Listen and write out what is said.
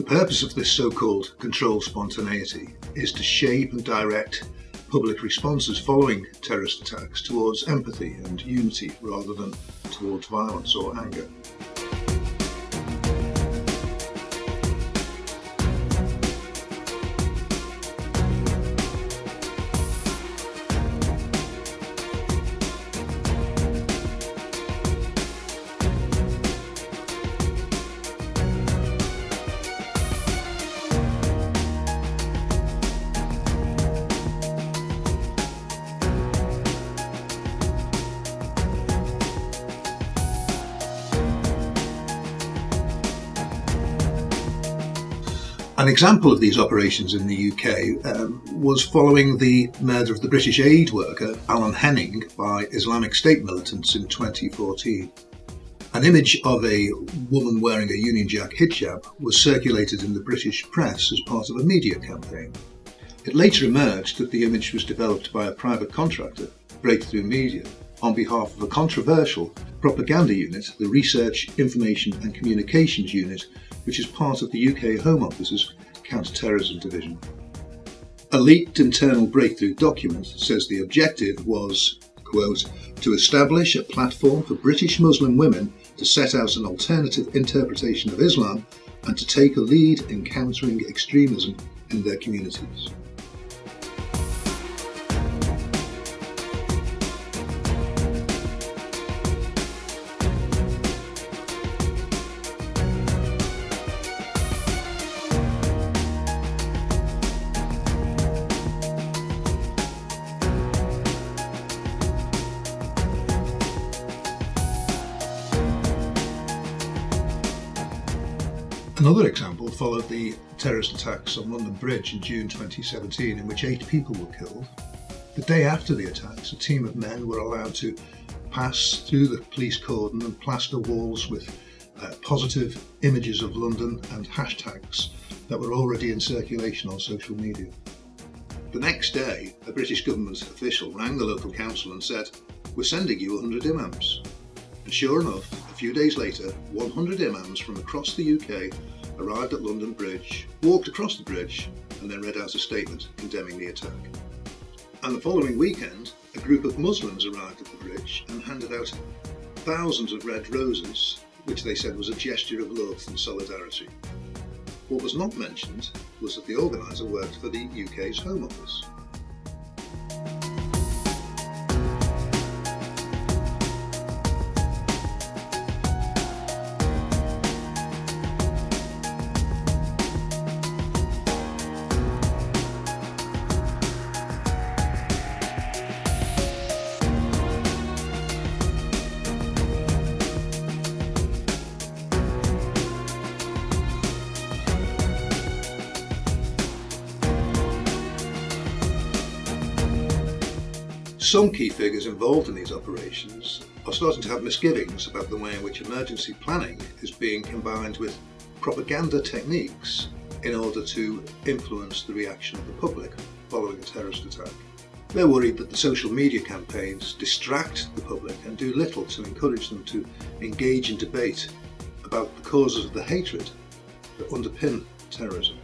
The purpose of this so-called controlled spontaneity is to shape and direct public responses following terrorist attacks towards empathy and unity rather than towards violence or anger. An example of these operations in the UK was following the murder of the British aid worker Alan Henning by Islamic State militants in 2014. An image of a woman wearing a Union Jack hijab was circulated in the British press as part of a media campaign. It later emerged that the image was developed by a private contractor, Breakthrough Media, on behalf of a controversial propaganda unit, the Research, Information and Communications Unit, which is part of the UK Home Office's Counter-Terrorism Division. A leaked internal Breakthrough document says the objective was, quote, to establish a platform for British Muslim women to set out an alternative interpretation of Islam and to take a lead in countering extremism in their communities. Another example followed the terrorist attacks on London Bridge in June 2017, in which 8 people were killed. The day after the attacks, a team of men were allowed to pass through the police cordon and plaster walls with positive images of London and hashtags that were already in circulation on social media. The next day, a British government official rang the local council and said, "We're sending you 100 imams." And sure enough, a few days later, 100 imams from across the UK arrived at London Bridge, walked across the bridge, and then read out a statement condemning the attack. And the following weekend, a group of Muslims arrived at the bridge and handed out thousands of red roses, which they said was a gesture of love and solidarity. What was not mentioned was that the organiser worked for the UK's Home Office. Some key figures involved in these operations are starting to have misgivings about the way in which emergency planning is being combined with propaganda techniques in order to influence the reaction of the public following a terrorist attack. They're worried that the social media campaigns distract the public and do little to encourage them to engage in debate about the causes of the hatred that underpin terrorism.